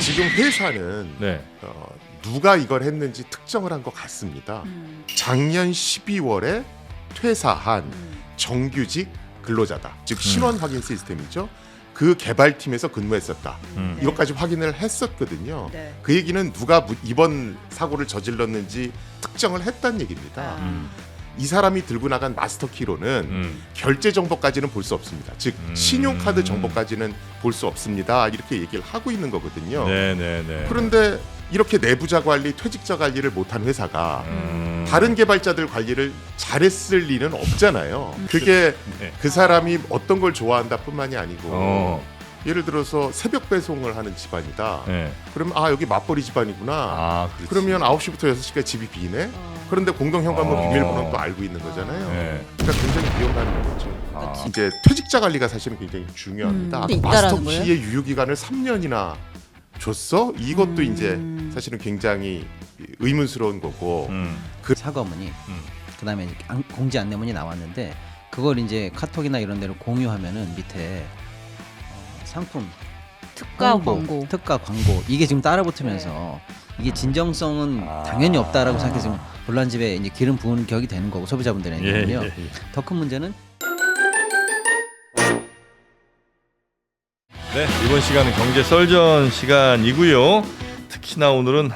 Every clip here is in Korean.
지금 회사는 네. 누가 이걸 했는지 특정을 한 것 같습니다. 작년 12월에 퇴사한 정규직 근로자다. 즉 신원 확인 시스템이죠. 그 개발팀에서 근무했었다. 이것까지 확인을 했었거든요. 네. 그 얘기는 누가 이번 사고를 저질렀는지 특정을 했다는 얘기입니다. 이 사람이 들고 나간 마스터키로는 결제 정보까지는 볼 수 없습니다. 즉 신용카드 정보까지는 볼 수 없습니다. 이렇게 얘기를 하고 있는 거거든요. 네네네. 그런데 이렇게 내부자 관리, 퇴직자 관리를 못한 회사가 다른 개발자들 관리를 잘했을 리는 없잖아요. 그게 네. 그 사람이 어떤 걸 좋아한다 뿐만이 아니고 예를 들어서 새벽 배송을 하는 집안이다. 네. 그러면 여기 맞벌이 집안이구나. 그렇지. 그러면 9시부터 6시까지 집이 비네. 그런데 공동 현관문 비밀번호는 또 알고 있는 거잖아요. 네. 그러니까 굉장히 위험한 거죠. 이제 퇴직자 관리가 사실은 굉장히 중요합니다. 근데 아까 있다라는 마스터키의 유효 기간을 3년이나 줬어? 이것도 이제 사실은 굉장히 의문스러운 거고. 그 사과 어머니 그다음에 공지 안내문이 나왔는데 그걸 이제 카톡이나 이런 데로 공유하면은 밑에 상품 특가 홍보, 광고. 특가 광고 이게 지금 따라붙으면서 이게 진정성은 당연히 없다라고 생각해서 지금 논란집에 이제 기름 부은 격이 되는 거고 소비자분들에게는요. 더 큰 문제는 네, 이번 시간은 경제 썰전 시간이고요. 특히나 오늘은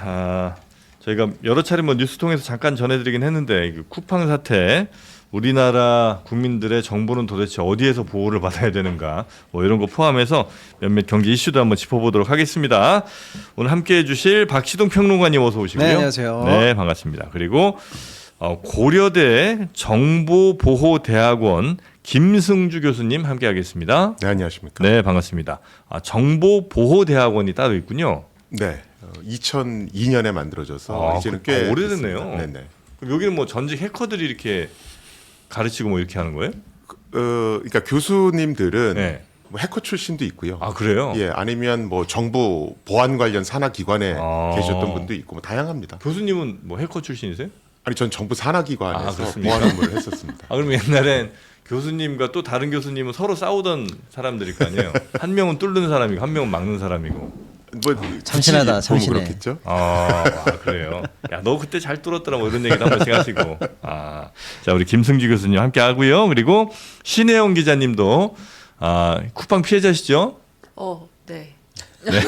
저희가 여러 차례 뉴스 통해서 잠깐 전해드리긴 했는데 쿠팡 사태, 우리나라 국민들의 정보는 도대체 어디에서 보호를 받아야 되는가, 이런 거 포함해서 몇몇 경제 이슈도 한번 짚어보도록 하겠습니다. 오늘 함께해 주실 박시동 평론가님 어서 오시고요. 네, 안녕하세요. 네, 반갑습니다. 그리고 고려대 정보보호대학원 김승주 교수님 함께하겠습니다. 네, 안녕하십니까. 네, 반갑습니다. 정보보호대학원이 따로 있군요. 네, 2002년에 만들어져서 이제는 꽤 오래됐네요. 됐습니다. 네네. 그럼 여기는 전직 해커들이 이렇게 가르치고 이렇게 하는 거예요? 그러니까 교수님들은 네. 해커 출신도 있고요. 그래요? 예, 아니면 정부 보안 관련 산하 기관에 계셨던 분도 있고 다양합니다. 교수님은 해커 출신이세요? 아니, 전 정부 산하 기관에서 그렇습니까? 보안 업무를 했었습니다. 그럼 옛날엔 교수님과 또 다른 교수님은 서로 싸우던 사람들일 거 아니에요? 한 명은 뚫는 사람이고 한 명은 막는 사람이고. 참신하다, 굳이 보면 참신해. 그렇겠죠. 그래요. 야, 너 그때 잘 뚫었더라 이런 얘기도 한 번씩 하시고. 자, 우리 김승주 교수님 함께 하고요. 그리고 신혜영 기자님도 쿠팡 피해자시죠? 네. 네.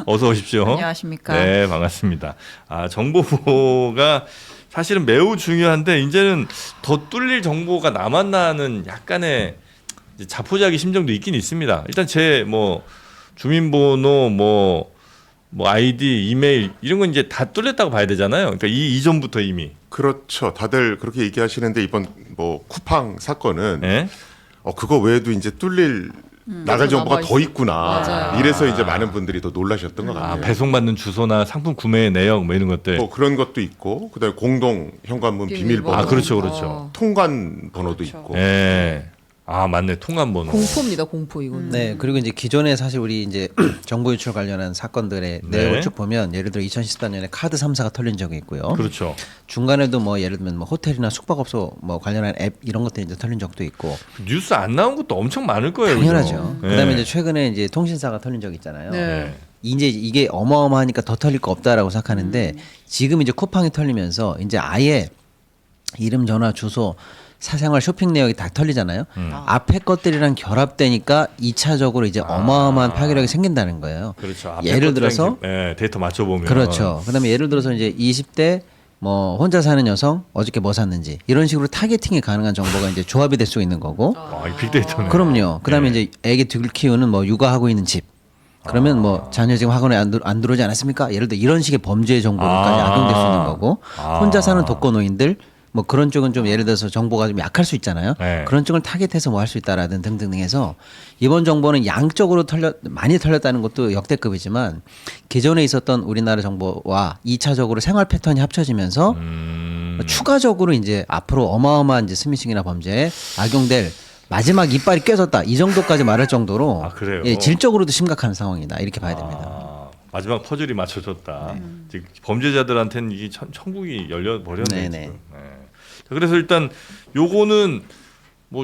어서 오십시오. 안녕하십니까. 네, 반갑습니다. 정보 보호가 사실은 매우 중요한데 이제는 더 뚫릴 정보가 남았나는 약간의 이제 자포자기 심정도 있긴 있습니다. 일단 제 주민번호, 아이디, 이메일 이런 건 이제 다 뚫렸다고 봐야 되잖아요. 그러니까 이전부터 이미. 그렇죠. 다들 그렇게 얘기하시는데 이번 쿠팡 사건은 네? 그거 외에도 이제 뚫릴 나갈 정보가 더 있구나. 맞아요. 이래서 이제 많은 분들이 더 놀라셨던 것 같아요. 배송받는 주소나 상품 구매 내역 이런 것들. 그런 것도 있고, 그다음에 공동 현관문 비밀번호, 그렇죠. 통관 번호도 그렇죠. 있고. 네. 맞네. 통관번호. 공포입니다, 공포 이거는. 네, 그리고 이제 기존에 사실 우리 이제 정보 유출 관련한 사건들의 내용을 쭉 보면 예를 들어 2014년에 카드 3사가 털린 적이 있고요. 그렇죠. 중간에도 예를 들면 호텔이나 숙박업소 관련한 앱 이런 것들이 이제 털린 적도 있고. 뉴스 안 나온 것도 엄청 많을 거예요. 당연하죠. 그죠? 그다음에 네. 이제 최근에 이제 통신사가 털린 적이 있잖아요. 네. 이제 이게 어마어마하니까 더 털릴 거 없다라고 생각하는데 지금 이제 쿠팡이 털리면서 이제 아예 이름, 전화, 주소, 사생활 쇼핑 내역이 다 털리잖아요. 앞에 것들이랑 결합되니까 2차적으로 이제 어마어마한 파괴력이 생긴다는 거예요. 그렇죠. 예를 들어서 데이터 맞춰보면 그렇죠. 그다음에 예를 들어서 이제 20대 혼자 사는 여성 어저께 뭐 샀는지 이런 식으로 타겟팅이 가능한 정보가 이제 조합이 될 수 있는 거고. 이 빅데이터네. 그럼요. 그다음에 이제 애기 둘 키우는 육아하고 있는 집. 그러면 자녀 지금 학원에 안 들어오지 않았습니까? 예를 들어 이런 식의 범죄 정보들까지 악용될 수 있는 거고. 혼자 사는 독거노인들 그런 쪽은 좀 예를 들어서 정보가 좀 약할 수 있잖아요. 네. 그런 쪽을 타겟해서 할 수 있다라든 등등 해서 이번 정보는 양적으로 많이 털렸다는 것도 역대급이지만 기존에 있었던 우리나라 정보와 2차적으로 생활 패턴이 합쳐지면서 추가적으로 이제 앞으로 어마어마한 이제 스미싱이나 범죄에 악용될 마지막 이빨이 깨졌다 이 정도까지 말할 정도로 그래요? 질적으로도 심각한 상황이다 이렇게 봐야 됩니다. 마지막 퍼즐이 맞춰졌다. 지금 범죄자들한테는 이게 천국이 열려 버렸네. 네네. 지금. 네. 그래서 일단 요거는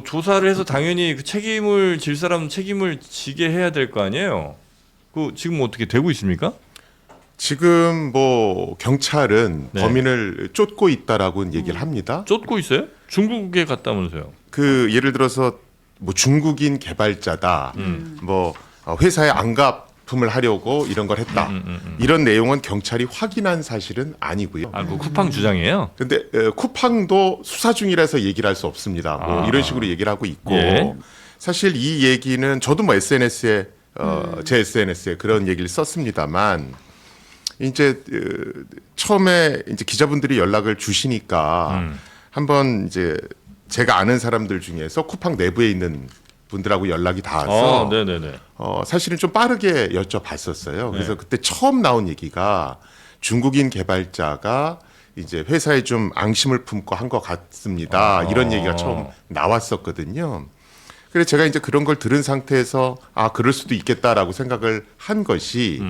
조사를 해서 당연히 그 책임을 질 사람 책임을 지게 해야 될 거 아니에요. 그 지금 어떻게 되고 있습니까? 지금 뭐 경찰은 네. 범인을 쫓고 있다라고 얘기를 합니다. 쫓고 있어요? 중국에 갔다면서요? 그 예를 들어서 뭐 중국인 개발자다, 뭐 회사에 안가품을 하려고 이런 걸 했다. 이런 내용은 경찰이 확인한 사실은 아니고요. 아, 그 쿠팡 주장이에요? 근데 쿠팡도 수사 중이라서 얘기를 할 수 없습니다. 뭐 아. 이런 식으로 얘기를 하고 있고 예. 사실 이 얘기는 저도 뭐 SNS에 제 SNS에 그런 얘기를 썼습니다만 이제 처음에 이제 기자분들이 연락을 주시니까 한번 이제 제가 아는 사람들 중에서 쿠팡 내부에 있는 분들하고 연락이 닿아서 네네네. 사실은 좀 빠르게 여쭤봤었어요. 그래서 그때 처음 나온 얘기가 중국인 개발자가 이제 회사에 좀 앙심을 품고 한 것 같습니다. 이런 얘기가 처음 나왔었거든요. 그래서 제가 이제 그런 걸 들은 상태에서 아 그럴 수도 있겠다라고 생각을 한 것이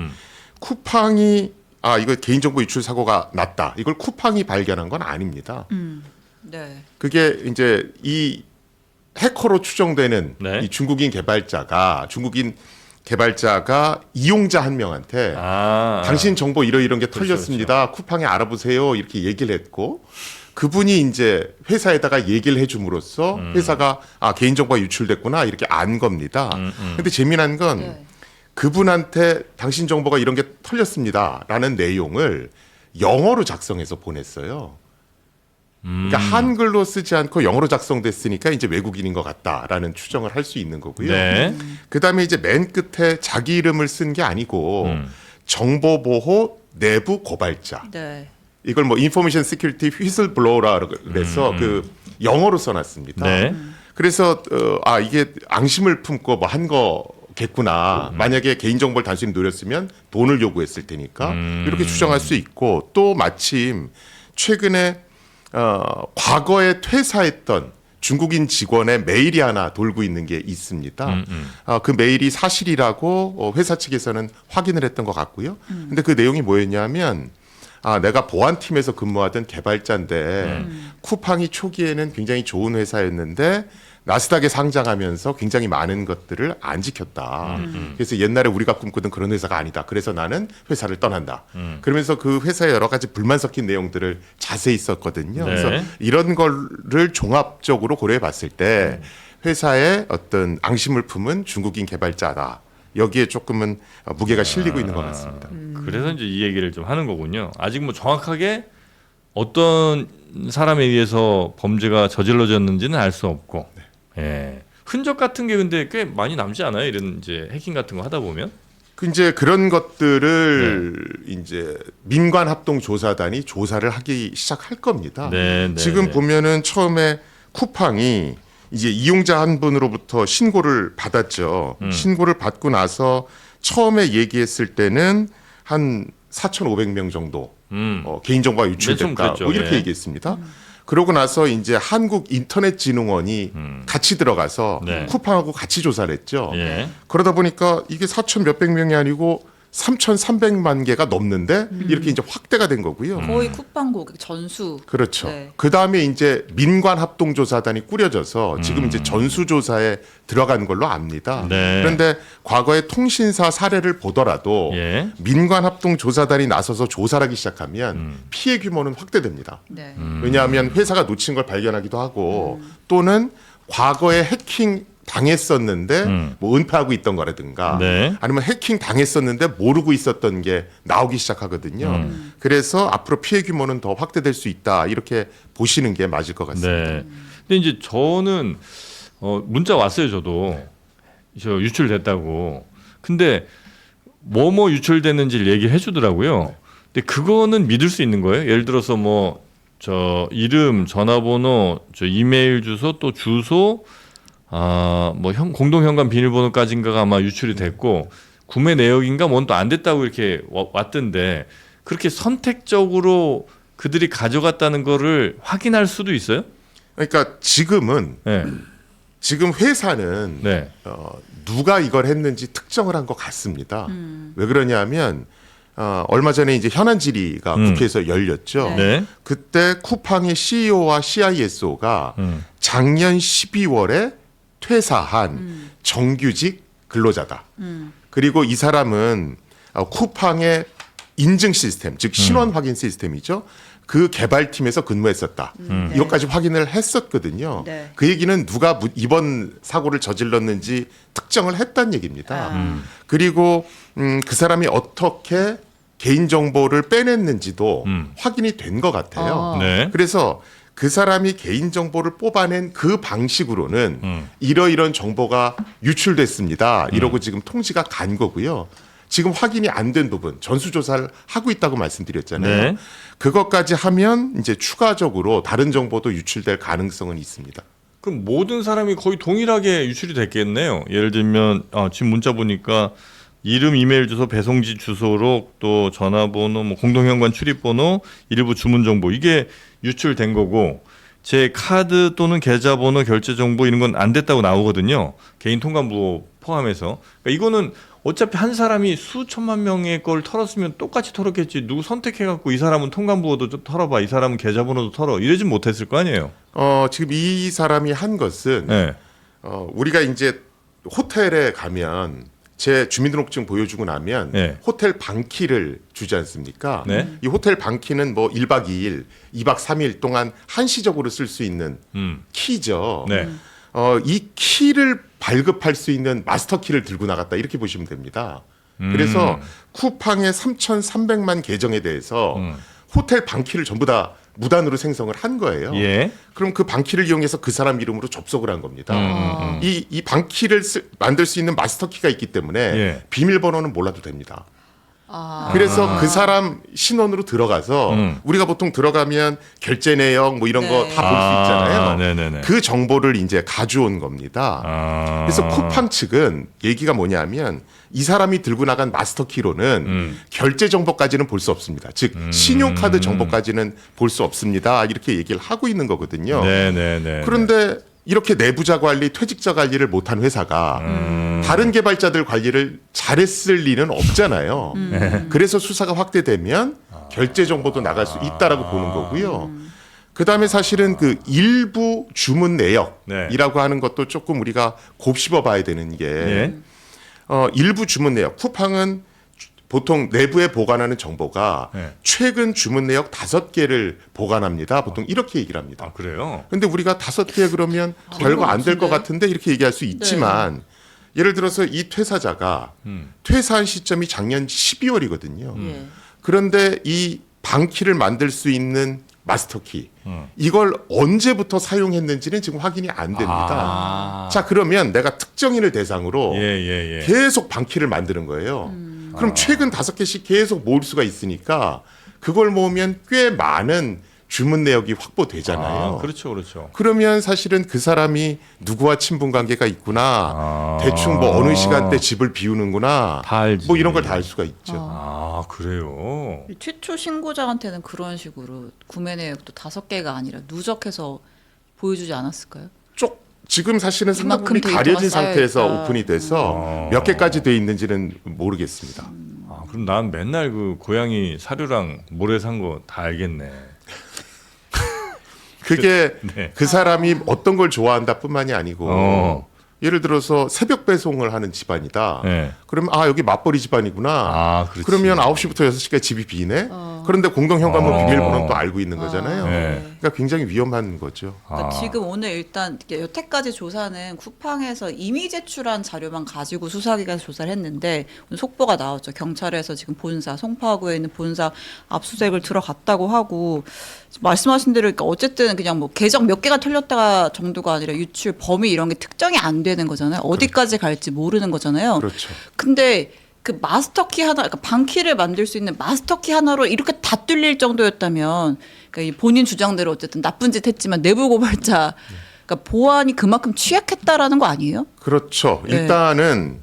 쿠팡이 아 이거 개인정보 유출 사고가 났다. 이걸 쿠팡이 발견한 건 아닙니다. 네. 그게 이제 이 해커로 추정되는 네. 이 중국인 개발자가 이용자 한 명한테 당신 정보 이러이런 게 털렸습니다. 쿠팡에 알아보세요. 이렇게 얘기를 했고 그분이 이제 회사에다가 얘기를 해줌으로써 회사가 아 개인정보가 유출됐구나 이렇게 안 겁니다. 근데 재미난 건 네. 그분한테 당신 정보가 이런 게 털렸습니다라는 내용을 영어로 작성해서 보냈어요. 그러니까 한글로 쓰지 않고 영어로 작성됐으니까 이제 외국인인 것 같다라는 추정을 할 수 있는 거고요. 네. 그다음에 이제 맨 끝에 자기 이름을 쓴 게 아니고 정보보호 내부 고발자. 네. 이걸 뭐 인포메이션 시큐리티 휘슬블로우라 그래서 그 영어로 써놨습니다. 네. 그래서 아 이게 앙심을 품고 뭐 한 거겠구나. 만약에 개인정보를 단순히 노렸으면 돈을 요구했을 테니까 이렇게 추정할 수 있고 또 마침 최근에 과거에 퇴사했던 중국인 직원의 메일이 하나 돌고 있는 게 있습니다. 그 메일이 사실이라고 회사 측에서는 확인을 했던 것 같고요. 근데 그 내용이 뭐였냐면 아, 내가 보안팀에서 근무하던 개발자인데 쿠팡이 초기에는 굉장히 좋은 회사였는데 나스닥에 상장하면서 굉장히 많은 것들을 안 지켰다. 그래서 옛날에 우리가 꿈꾸던 그런 회사가 아니다. 그래서 나는 회사를 떠난다. 그러면서 그 회사에 여러 가지 불만 섞인 내용들을 자세히 썼거든요. 네. 그래서 이런 거를 종합적으로 고려해 봤을 때 회사의 어떤 앙심을 품은 중국인 개발자다. 여기에 조금은 무게가 실리고 있는 것 같습니다. 그래서 이제 이 얘기를 좀 하는 거군요. 아직 뭐 정확하게 어떤 사람에 의해서 범죄가 저질러졌는지는 알 수 없고, 예. 흔적 같은 게 근데 꽤 많이 남지 않아요? 이런 이제 해킹 같은 거 하다 보면. 그 이제 그런 것들을 이제 민관 합동 조사단이 조사를 하기 시작할 겁니다. 네, 지금 보면은 처음에 쿠팡이 이제 이용자 한 분으로부터 신고를 받았죠. 신고를 받고 나서 처음에 얘기했을 때는 한 4,500명 정도 개인정보가 유출됐다. 그랬죠. 뭐 이렇게 예. 얘기했습니다. 그러고 나서 이제 한국인터넷진흥원이 같이 들어가서 네. 쿠팡하고 같이 조사를 했죠. 예. 그러다 보니까 이게 4천 몇백 명이 아니고 3,300만 개가 넘는데 이렇게 이제 확대가 된 거고요. 거의 쿠팡 고객 전수. 그렇죠. 네. 그 다음에 이제 민관 합동조사단이 꾸려져서 지금 이제 전수조사에 들어간 걸로 압니다. 네. 그런데 과거의 통신사 사례를 보더라도 예. 민관 합동조사단이 나서서 조사를 하기 시작하면 피해 규모는 확대됩니다. 네. 왜냐하면 회사가 놓친 걸 발견하기도 하고 또는 과거에 해킹 당했었는데 뭐 은폐하고 있던 거라든가 네. 아니면 해킹 당했었는데 모르고 있었던 게 나오기 시작하거든요. 그래서 앞으로 피해 규모는 더 확대될 수 있다 이렇게 보시는 게 맞을 것 같습니다. 네. 근데 이제 저는 문자 왔어요. 저도 저 유출됐다고. 근데 뭐뭐 유출됐는지를 얘기해 주더라고요. 근데 그거는 믿을 수 있는 거예요? 예를 들어서 뭐 저 이름, 전화번호, 저 이메일 주소, 또 주소, 뭐 공동 현관 비밀번호까지인가가 아마 유출이 됐고 구매 내역인가 뭔 또 안 됐다고 이렇게 왔던데 그렇게 선택적으로 그들이 가져갔다는 거를 확인할 수도 있어요? 그러니까 지금은 네. 지금 회사는 네. 누가 이걸 했는지 특정을 한 것 같습니다. 왜 그러냐면 얼마 전에 이제 현안 질의가 국회에서 열렸죠. 네. 그때 쿠팡의 CEO와 CISO가 작년 12월에 퇴사한 정규직 근로자다. 그리고 이 사람은 쿠팡의 인증 시스템, 즉 신원 확인 시스템이죠. 그 개발팀에서 근무했었다. 이것까지 확인을 했었거든요. 네. 그 얘기는 누가 이번 사고를 저질렀는지 특정을 했다는 얘기입니다. 그리고 그 사람이 어떻게 개인 정보를 빼냈는지도 확인이 된 것 같아요. 네. 그래서 그 사람이 개인 정보를 뽑아낸 그 방식으로는 이러이런 정보가 유출됐습니다. 이러고 지금 통지가 간 거고요. 지금 확인이 안 된 부분 전수조사를 하고 있다고 말씀드렸잖아요. 네. 그것까지 하면 이제 추가적으로 다른 정보도 유출될 가능성은 있습니다. 그럼 모든 사람이 거의 동일하게 유출이 됐겠네요. 예를 들면 지금 문자 보니까 이름, 이메일 주소, 배송지 주소로 또 전화번호, 뭐 공동현관 출입번호, 일부 주문 정보 이게 유출된 거고 제 카드 또는 계좌번호, 결제 정보 이런 건 안 됐다고 나오거든요. 개인 통관부 포함해서. 그러니까 이거는 어차피 한 사람이 수천만 명의 걸 털었으면 똑같이 털었겠지. 누구 선택해갖고 이 사람은 통관부도 좀 털어봐, 이 사람은 계좌번호도 털어 이러진 못했을 거 아니에요. 지금 이 사람이 한 것은 네. 우리가 이제 호텔에 가면 제 주민등록증 보여주고 나면 네. 호텔 방키를 주지 않습니까? 네. 이 호텔 방키는 뭐 1박 2일, 2박 3일 동안 한시적으로 쓸 수 있는 키죠. 네. 이 키를 발급할 수 있는 마스터 키를 들고 나갔다 이렇게 보시면 됩니다. 그래서 쿠팡의 3,300만 계정에 대해서 호텔 방키를 전부 다 무단으로 생성을 한 거예요. 예. 그럼 그 방키를 이용해서 그 사람 이름으로 접속을 한 겁니다. 이 방키를 만들 수 있는 마스터 키가 있기 때문에 예. 비밀번호는 몰라도 됩니다. 그래서 그 사람 신원으로 들어가서 우리가 보통 들어가면 결제 내역 뭐 이런 거 다 볼 수 있잖아요. 네네네. 그 정보를 이제 가져온 겁니다. 그래서 쿠팡 측은 얘기가 뭐냐면 이 사람이 들고 나간 마스터 키로는 결제 정보까지는 볼 수 없습니다. 즉 신용카드 정보까지는 볼 수 없습니다. 이렇게 얘기를 하고 있는 거거든요. 네네네. 그런데 이렇게 내부자 관리, 퇴직자 관리를 못한 회사가 다른 개발자들 관리를 잘했을 리는 없잖아요. 그래서 수사가 확대되면 결제 정보도 나갈 수 있다라고 보는 거고요. 그다음에 사실은 그 일부 주문 내역이라고 하는 것도 조금 우리가 곱씹어 봐야 되는 게 예. 일부 주문 내역. 쿠팡은 보통 내부에 보관하는 정보가 네. 최근 주문 내역 5개를 보관합니다. 보통 이렇게 얘기를 합니다. 아 그래요? 근데 우리가 5개 그러면 별거 안 될 것 같은데 이렇게 얘기할 수 있지만 예를 들어서 이 퇴사자가 퇴사한 시점이 작년 12월이거든요. 예. 그런데 이 방키를 만들 수 있는 마스터키 이걸 언제부터 사용했는지는 지금 확인이 안 됩니다. 자 그러면 내가 특정인을 대상으로 예. 계속 방키를 만드는 거예요. 그럼 최근 5개씩 계속 모을 수가 있으니까 그걸 모으면 꽤 많은 주문 내역이 확보되잖아요. 그렇죠. 그러면 사실은 그 사람이 누구와 친분 관계가 있구나, 대충 뭐 어느 시간대 집을 비우는구나, 다 알지. 뭐 이런 걸 다 알 수가 있죠. 아 그래요? 최초 신고자한테는 그런 식으로 구매 내역도 5개가 아니라 누적해서 보여주지 않았을까요? 지금 사실은 이만큼 상당히 데이터가 가려진 상태에서 쌓여있다. 오픈이 돼서 몇 개까지 돼 있는지는 모르겠습니다. 아 그럼 난 맨날 그 고양이 사료랑 모래 산 거 다 알겠네. 그게 네. 그 사람이 어떤 걸 좋아한다 뿐만이 아니고 어. 예를 들어서 새벽 배송을 하는 집안이다. 네. 그러면 여기 맞벌이 집안이구나. 아, 그렇지. 그러면 9시부터 6시까지 집이 비네. 그런데 공동현관문 비밀번호는 또 알고 있는 거잖아요. 네. 그러니까 굉장히 위험한 거죠. 그러니까 지금 오늘 일단 여태까지 조사는 쿠팡에서 이미 제출한 자료만 가지고 수사기관에서 조사를 했는데 오늘 속보가 나왔죠. 경찰에서 지금 본사 송파구에 있는 본사 압수수색을 들어갔다고 하고 말씀하신 대로 그러니까 어쨌든 그냥 뭐 계정 몇 개가 털렸다가 정도가 아니라 유출 범위 이런 게 특정이 안 되는 거잖아요. 어디까지 갈지 모르는 거잖아요. 그렇죠. 근데 그 마스터키 하나, 그러니까 방키를 만들 수 있는 마스터키 하나로 이렇게 다 뚫릴 정도였다면, 그러니까 이 본인 주장대로 어쨌든 나쁜 짓 했지만 내부 고발자, 그러니까 보안이 그만큼 취약했다라는 거 아니에요? 그렇죠. 네. 일단은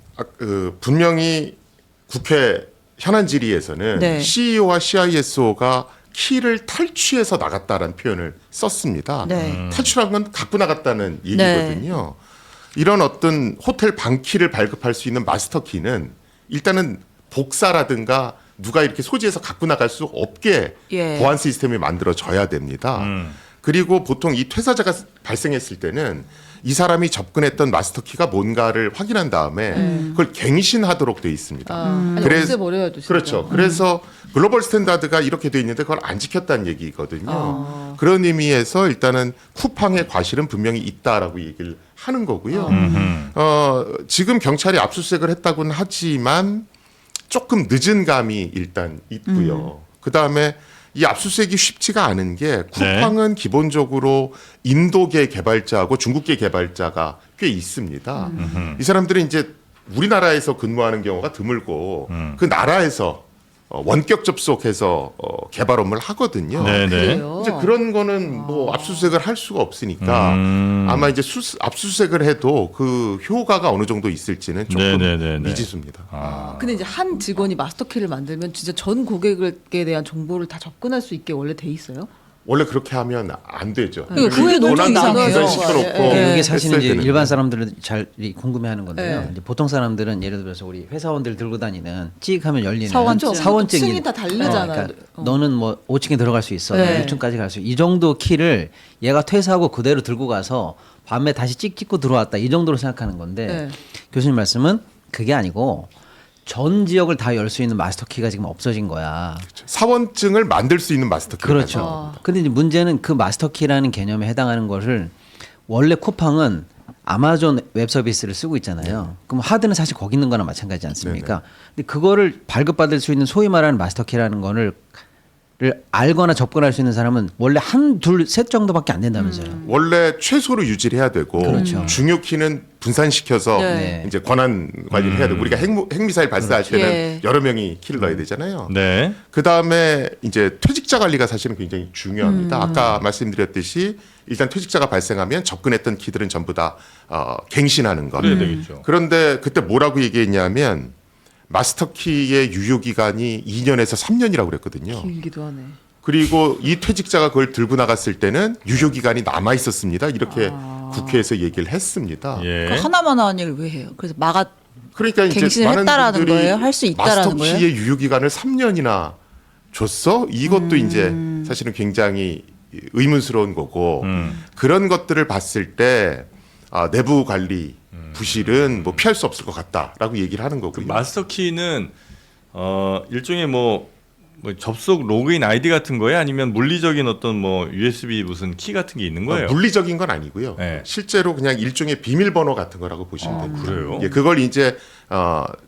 분명히 국회 현안 질의에서는 네. CEO와 CISO가 키를 탈취해서 나갔다라는 표현을 썼습니다. 네. 탈출한 건 갖고 나갔다는 얘기거든요. 이런 어떤 호텔 방키를 발급할 수 있는 마스터 키는 일단은 복사라든가 누가 이렇게 소지해서 갖고 나갈 수 없게 예. 보안 시스템이 만들어져야 됩니다. 그리고 보통 이 퇴사자가 발생했을 때는 이 사람이 접근했던 마스터키가 뭔가를 확인한 다음에 그걸 갱신하도록 돼 있습니다. 아니, 그래서- 없애버려야죠. 진짜. 그렇죠. 그래서 글로벌 스탠다드가 이렇게 돼 있는데 그걸 안 지켰다는 얘기거든요. 그런 의미에서 일단은 쿠팡의 과실은 분명히 있다라고 얘기를 하는 거고요. 지금 경찰이 압수수색을 했다고는 하지만 조금 늦은 감이 일단 있고요. 그 다음에 이 압수수색이 쉽지가 않은 게 쿠팡은 기본적으로 인도계 개발자하고 중국계 개발자가 꽤 있습니다. 이 사람들은 이제 우리나라에서 근무하는 경우가 드물고 그 나라에서 원격 접속해서 개발 업무를 하거든요. 네네. 그래요? 이제 그런 거는 뭐 압수수색을 할 수가 없으니까 아마 이제 압수수색을 해도 그 효과가 어느 정도 있을지는 조금 네네네네. 미지수입니다. 근데 이제 한 직원이 마스터키를 만들면 진짜 전 고객에 대한 정보를 다 접근할 수 있게 원래 돼 있어요? 원래 그렇게 하면 안 되죠. 그러니까 그게 너무 이상해요. 분산시켜놓고 네. 이게 사실은 이제 했어야 되는데. 일반 사람들은 잘 궁금해하는 건데요. 네. 이제 보통 사람들은 예를 들어서 우리 회사원들 들고 다니는 찍하면 열리는 사원증. 사원증이 층이 다 다르잖아요. 그러니까 너는 뭐 5층에 들어갈 수 있어, 네. 6층까지 갈 수. 이 정도 키를 얘가 퇴사하고 그대로 들고 가서 밤에 다시 찍고 들어왔다 이 정도로 생각하는 건데 네. 교수님 말씀은 그게 아니고 전 지역을 다 열 수 있는 마스터 키가 지금 없어진 거야. 사원증을 만들 수 있는 마스터키. 그렇죠. 근데 이제 문제는 그 마스터 키라는 개념에 해당하는 것을 원래 쿠팡은 아마존 웹 서비스를 쓰고 있잖아요. 그럼 하드는 사실 거기 있는 거나 마찬가지지 않습니까? 근데 그거를 발급받을 수 있는 소위 말하는 마스터 키라는 거를 알거나 접근할 수 있는 사람은 원래 한, 둘, 셋 정도밖에 안 된다면서요. 원래 최소로 유지를 해야 되고 그렇죠. 중요 키는 분산시켜서 네. 이제 권한 관리를 해야 되고 우리가 핵미사일 발사할 때는 예. 여러 명이 키를 넣어야 되잖아요. 네. 그 다음에 이제 퇴직자 관리가 사실은 굉장히 중요합니다. 아까 말씀드렸듯이 일단 퇴직자가 발생하면 접근했던 키들은 전부 다 갱신하는 것. 그래야 되겠죠. 그런데 그때 뭐라고 얘기했냐면 마스터키의 유효 기간이 2년에서 3년이라고 그랬거든요. 길기도 하네. 그리고 이 퇴직자가 그걸 들고 나갔을 때는 유효 기간이 남아 있었습니다. 이렇게 국회에서 얘기를 했습니다. 예. 그 하나만 하는 얘기를 왜 해요? 그래서 그러니까 이제 갱신을 많은 했다라는 분들이 거예요? 할수 있다라는 마스터키의 유효 기간을 3년이나 줬어? 이것도 이제 사실은 굉장히 의문스러운 거고 그런 것들을 봤을 때 내부 관리 부실은 뭐 피할 수 없을 것 같다라고 얘기를 하는 그 거고요. 마스터 키는 일종의 뭐 접속 로그인 아이디 같은 거예요? 아니면 물리적인 어떤 뭐 USB 무슨 키 같은 게 있는 거예요? 물리적인 건 아니고요. 네. 실제로 그냥 일종의 비밀번호 같은 거라고 보시면 됩니다. 그래요? 예, 그걸 이제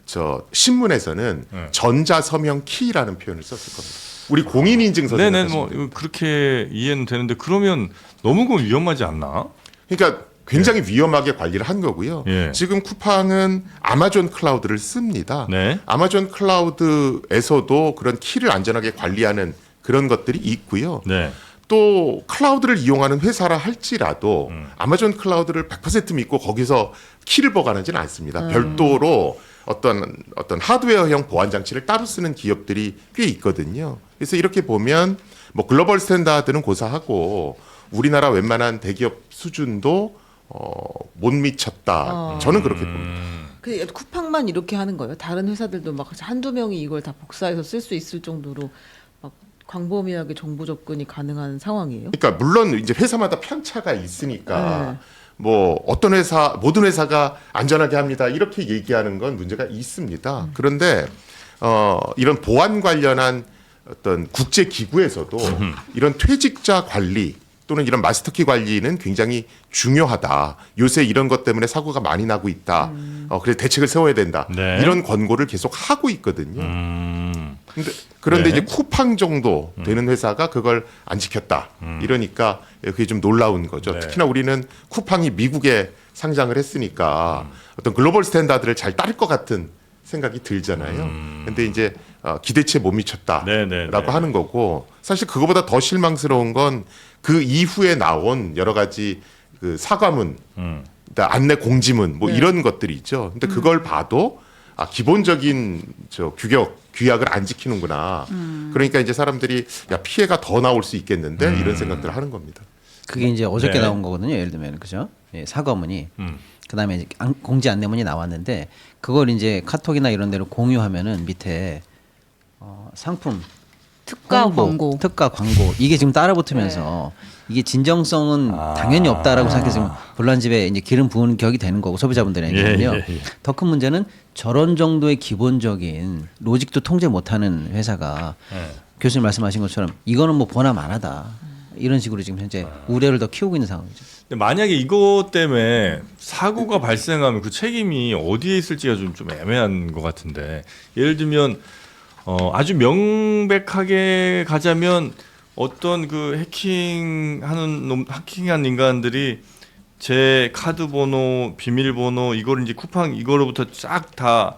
저 신문에서는 네. 전자서명 키라는 표현을 썼을 겁니다. 우리 공인인증서 네네 생각하시면 뭐 돼요. 이거 그렇게 이해는 되는데 그러면 너무 그건 위험하지 않나? 그러니까 굉장히 위험하게 관리를 한 거고요. 예. 지금 쿠팡은 아마존 클라우드를 씁니다. 네. 아마존 클라우드에서도 그런 키를 안전하게 관리하는 그런 것들이 있고요. 네. 또 클라우드를 이용하는 회사라 할지라도 아마존 클라우드를 100% 믿고 거기서 키를 보관하지는 않습니다. 별도로 어떤 하드웨어형 보안 장치를 따로 쓰는 기업들이 꽤 있거든요. 그래서 이렇게 보면 뭐 글로벌 스탠다드는 고사하고 우리나라 웬만한 대기업 수준도 못 미쳤다. 저는 그렇게 봅니다. 그 쿠팡만 이렇게 하는 거예요? 다른 회사들도 막 한두 명이 이걸 다 복사해서 쓸 수 있을 정도로 막 광범위하게 정보 접근이 가능한 상황이에요? 그러니까 물론 이제 회사마다 편차가 있으니까 네. 뭐 어떤 회사 모든 회사가 안전하게 합니다 이렇게 얘기하는 건 문제가 있습니다. 그런데 이런 보안 관련한 어떤 국제 기구에서도 이런 퇴직자 관리 또는 이런 마스터키 관리는 굉장히 중요하다. 요새 이런 것 때문에 사고가 많이 나고 있다. 그래서 대책을 세워야 된다. 네. 이런 권고를 계속 하고 있거든요. 그런데 네. 이제 쿠팡 정도 되는 회사가 그걸 안 지켰다. 이러니까 그게 좀 놀라운 거죠. 네. 특히나 우리는 쿠팡이 미국에 상장을 했으니까 어떤 글로벌 스탠다드를 잘 따를 것 같은 생각이 들잖아요. 근데 이제 기대치에 못 미쳤다라고 네, 네, 네. 하는 거고 사실 그거보다 더 실망스러운 건 그 이후에 나온 여러 가지 그 사과문, 그다음 안내 공지문 뭐 네. 이런 것들이 있죠. 근데 그걸 봐도 기본적인 규약을 안 지키는구나. 그러니까 이제 사람들이 야 피해가 더 나올 수 있겠는데 이런 생각들을 하는 겁니다. 그게 이제 어저께 네. 나온 거거든요. 예를 들면 그죠? 예, 사과문이 그다음에 이제 공지 안내문이 나왔는데 그걸 이제 카톡이나 이런 데로 공유하면은 밑에 상품 특가 홍보, 광고. 특가 광고 이게 지금 따라붙으면서 이게 진정성은 당연히 없다라고 생각해서 지금 불난집에 이제 기름 부은 격이 되는 거고 소비자분들에게는요. 더 큰 문제는 저런 정도의 기본적인 로직도 통제 못하는 회사가 교수님 말씀하신 것처럼 이거는 뭐 보나마나다 이런 식으로 지금 현재 우려를 더 키우고 있는 상황이죠. 근데 만약에 이것 때문에 사고가 발생하면 그 책임이 어디에 있을지가 좀 애매한 것 같은데 예를 들면 아주 명백하게 가자면 어떤 그 해킹한 인간들이 제 카드 번호, 비밀번호 이거를 이제 쿠팡 이거로부터 쫙 다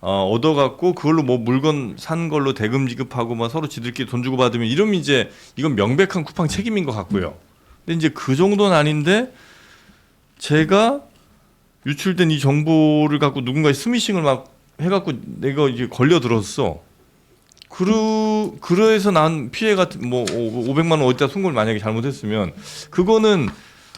얻어갖고 그걸로 뭐 물건 산 걸로 대금 지급하고 막 서로 지들끼리 돈 주고 받으면 이러면 이제 이건 명백한 쿠팡 책임인 것 같고요. 근데 이제 그 정도는 아닌데 제가 유출된 이 정보를 갖고 누군가의 스미싱을 막 해갖고 내가 이제 걸려들었어. 그래서 난 피해 같은 뭐 500만 원 어디다 쓴 걸 만약에 잘못했으면 그거는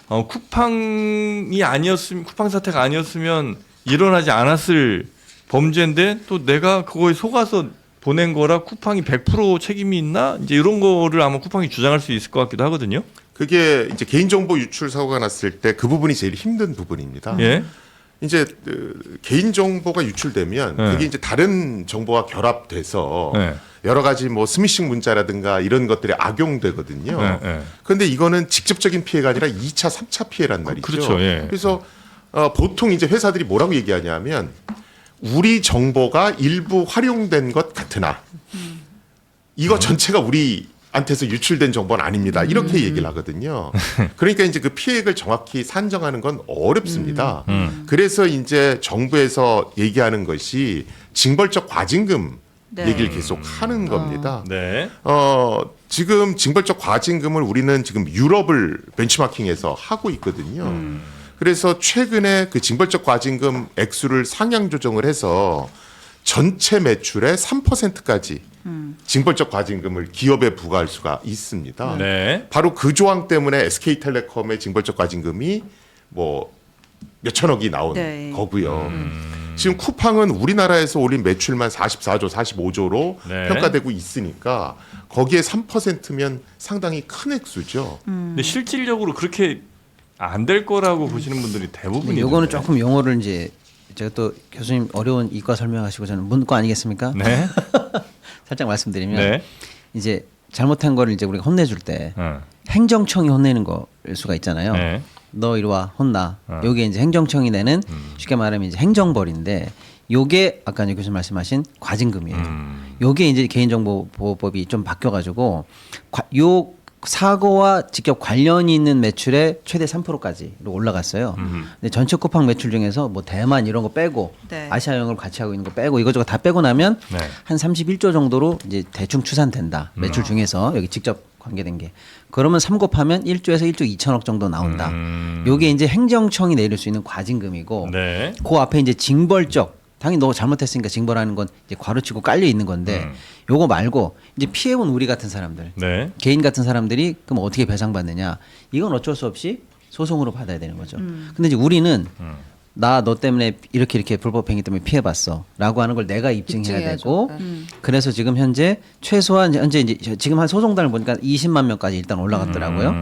쿠팡이 아니었으면 쿠팡 사태가 아니었으면 일어나지 않았을 범죄인데 또 내가 그거에 속아서 보낸 거라 쿠팡이 100% 책임이 있나? 이제 이런 거를 아마 쿠팡이 주장할 수 있을 것 같기도 하거든요. 그게 이제 개인정보 유출 사고가 났을 때 그 부분이 제일 힘든 부분입니다. 예. 이제 개인정보가 유출되면 네. 그게 이제 다른 정보와 결합돼서 네. 여러 가지 뭐 스미싱 문자라든가 이런 것들이 악용되거든요. 네, 네. 그런데 이거는 직접적인 피해가 아니라 2차, 3차 피해란 말이죠. 그렇죠. 예. 그래서 보통 이제 회사들이 뭐라고 얘기하냐면 우리 정보가 일부 활용된 것 같으나 이거 전체가 우리한테서 유출된 정보는 아닙니다. 이렇게 얘기를 하거든요. 그러니까 이제 그 피해액을 정확히 산정하는 건 어렵습니다. 그래서 이제 정부에서 얘기하는 것이 징벌적 과징금 네. 얘기를 계속 하는 겁니다. 네. 지금 징벌적 과징금을 우리는 지금 유럽을 벤치마킹해서 하고 있거든요. 그래서 최근에 그 징벌적 과징금 액수를 상향 조정을 해서 전체 매출의 3%까지 징벌적 과징금을 기업에 부과할 수가 있습니다. 네. 바로 그 조항 때문에 SK텔레콤의 징벌적 과징금이 뭐 몇천억이 나온 네. 거고요. 지금 쿠팡은 우리나라에서 올린 매출만 44조, 45조로 네. 평가되고 있으니까 거기에 3%면 상당히 큰 액수죠. 근데 실질적으로 그렇게 안 될 거라고 보시는 분들이 대부분이에요. 요거는 조금 용어를 이제 제가 또 교수님 어려운 이과 설명하시고 저는 문과 아니겠습니까? 네. 살짝 말씀드리면 네. 이제 잘못한 거를 이제 우리가 혼내줄 때 행정청이 혼내는 거일 수가 있잖아요. 네. 너 이리 와 혼나. 요게 이제 행정청이 내는 쉽게 말하면 이제 행정벌인데 요게 아까 이제 교수님 말씀하신 과징금이에요. 요게 이제 개인정보보호법이 좀 바뀌어가지고 요 사고와 직접 관련이 있는 매출의 최대 3%까지로 올라갔어요. 근데 전체 쿠팡 매출 중에서 뭐 대만 이런 거 빼고 네. 아시아 영업을 같이 하고 있는 거 빼고 이것저것 다 빼고 나면 네. 한 31조 정도로 이제 대충 추산된다. 매출 중에서 여기 직접 관계된 게. 그러면 3 곱하면 1조에서 1조 2천억 정도 나온다. 요게 이제 행정청이 내릴 수 있는 과징금이고 네. 그 앞에 이제 징벌적 당연히 너 잘못했으니까 징벌하는 건 이제 괄호치고 깔려 있는 건데 요거 말고 이제 피해본 우리 같은 사람들 네. 개인 같은 사람들이 그럼 어떻게 배상받느냐 이건 어쩔 수 없이 소송으로 받아야 되는 거죠. 근데 이제 우리는 나 너 때문에 이렇게 불법 행위 때문에 피해봤어라고 하는 걸 내가 입증해야 입증해야죠. 되고 그래서 지금 현재 최소한 현재 이제 지금 한 소송단을 보니까 20만 명까지 일단 올라갔더라고요.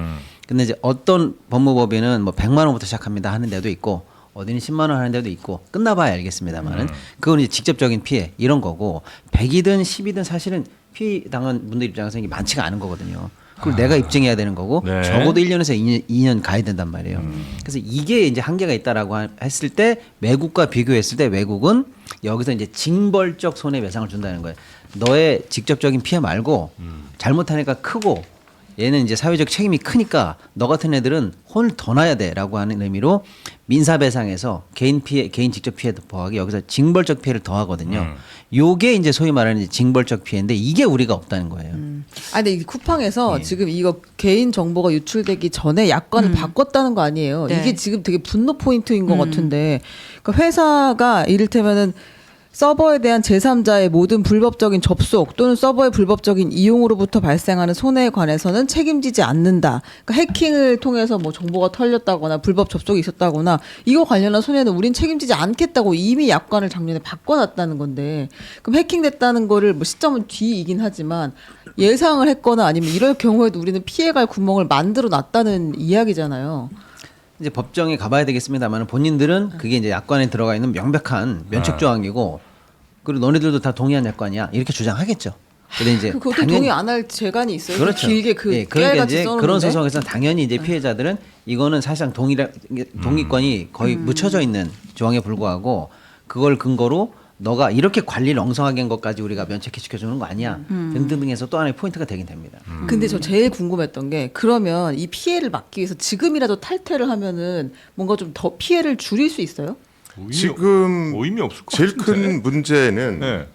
근데 이제 어떤 법무법인은 뭐 100만 원부터 시작합니다 하는 데도 있고 어디는 10만 원 하는 데도 있고 끝나봐야 알겠습니다만은 그건 이제 직접적인 피해 이런 거고 100이든 10이든 사실은 피해 당한 분들 입장에서 이게 많지가 않은 거거든요. 그걸 내가 입증해야 되는 거고 네. 적어도 1년에서 2년 가야 된단 말이에요. 그래서 이게 이제 한계가 있다라고 했을 때 외국과 비교했을 때 외국은 여기서 이제 징벌적 손해배상을 준다는 거예요. 너의 직접적인 피해 말고 잘못하니까 크고 얘는 이제 사회적 책임이 크니까 너 같은 애들은 혼을 더 나야 돼라고 하는 의미로 민사배상에서 개인 피해, 개인 직접 피해 더하기 여기서 징벌적 피해를 더하거든요. 요게 이제 소위 말하는 이제 징벌적 피해인데 이게 우리가 없다는 거예요. 아 근데 이 쿠팡에서 지금 이거 개인 정보가 유출되기 전에 약관을 바꿨다는 거 아니에요? 네. 이게 지금 되게 분노 포인트인 것 같은데, 그러니까 회사가 이를테면은 서버에 대한 제3자의 모든 불법적인 접속 또는 서버의 불법적인 이용으로부터 발생하는 손해에 관해서는 책임지지 않는다. 그러니까 해킹을 통해서 뭐 정보가 털렸다거나 불법 접속이 있었다거나 이거 관련한 손해는 우린 책임지지 않겠다고 이미 약관을 작년에 바꿔놨다는 건데 그럼 해킹됐다는 거를 뭐 시점은 뒤이긴 하지만 예상을 했거나 아니면 이럴 경우에도 우리는 피해갈 구멍을 만들어 놨다는 이야기잖아요. 이제 법정에 가봐야 되겠습니다만 본인들은 그게 이제 약관에 들어가 있는 명백한 면책 조항이고 그리고 너네들도 다 동의한 약관이야 이렇게 주장하겠죠. 근데 이제 그것도 동의 안 할 재간이 있어요. 그렇죠. 길게 그 예, 그러니까 깨알같이 이제 써놓는데. 그런 소송에서 당연히 이제 피해자들은 이거는 사실상 동의권이 거의 묻혀져 있는 조항에 불과하고 그걸 근거로 너가 이렇게 관리를 엉성하게 한 것까지 우리가 면책해 시켜주는 거 아니야 등등등해서 또 하나의 포인트가 되긴 됩니다. 근데 저 제일 궁금했던 게 그러면 이 피해를 막기 위해서 지금이라도 탈퇴를 하면은 뭔가 좀 더 피해를 줄일 수 있어요? 지금 의미 없을 것 제일 같은데. 큰 문제는 네.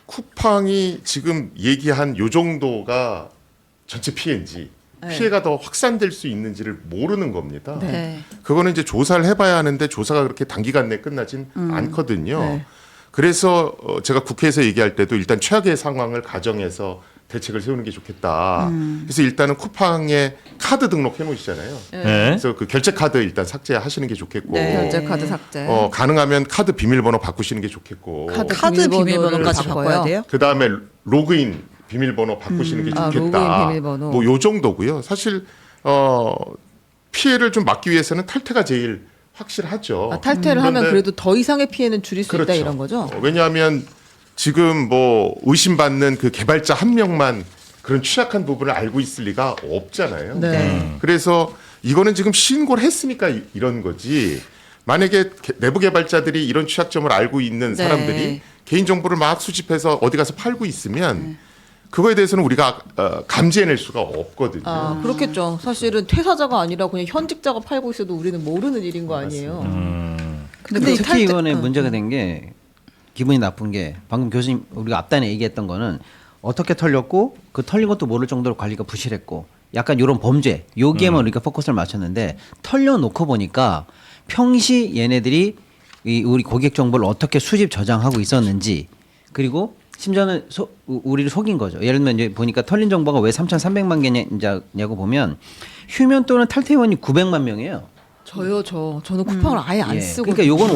쿠팡이 지금 얘기한 요 정도가 전체 피해인지 네. 피해가 더 확산될 수 있는지를 모르는 겁니다. 네. 그거는 이제 조사를 해봐야 하는데 조사가 그렇게 단기간 내에 끝나진 않거든요. 네. 그래서 제가 국회에서 얘기할 때도 일단 최악의 상황을 가정해서 대책을 세우는 게 좋겠다. 그래서 일단은 쿠팡에 카드 등록해 놓으시잖아요. 네. 그래서 그 결제 카드 일단 삭제하시는 게 좋겠고, 네. 결제 카드 삭제. 가능하면 카드 비밀번호 바꾸시는 게 좋겠고, 카드 비밀번호까지 바꿔야 돼요? 그 다음에 로그인 비밀번호 바꾸시는 게 아, 좋겠다. 로그인 비밀번호. 뭐 요 정도고요. 사실 피해를 좀 막기 위해서는 탈퇴가 제일 확실하죠. 아, 탈퇴를 하면 그런데 그래도 더 이상의 피해는 줄일 수 있다 이런 거죠? 왜냐하면 지금 뭐 의심받는 그 개발자 한 명만 그런 취약한 부분을 알고 있을 리가 없잖아요. 네. 그래서 이거는 지금 신고를 했으니까 이런 거지. 만약에 내부 개발자들이 이런 취약점을 알고 있는 네. 사람들이 개인 정보를 막 수집해서 어디 가서 팔고 있으면 그거에 대해서는 우리가 감지해낼 수가 없거든요. 아, 그렇겠죠. 사실은 퇴사자가 아니라 그냥 현직자가 팔고 있어도 우리는 모르는 일인 거 아니에요. 근데 이 특히 탈퇴- 이번에 문제가 된 게 기분이 나쁜 게 방금 교수님 우리가 앞단에 얘기했던 거는 어떻게 털렸고 그 털린 것도 모를 정도로 관리가 부실했고 약간 이런 범죄 여기에만 우리가 포커스를 맞췄는데 털려놓고 보니까 평시 얘네들이 이 우리 고객 정보를 어떻게 수집 저장하고 있었는지 그리고 심지어는 우리를 속인 거죠. 예를 들면 이제 보니까 털린 정보가 왜 3,300만 개냐고 보면 휴면 또는 탈퇴원이 900만 명이에요. 저는 쿠팡을 아예 안 예, 쓰고. 그러니까 요건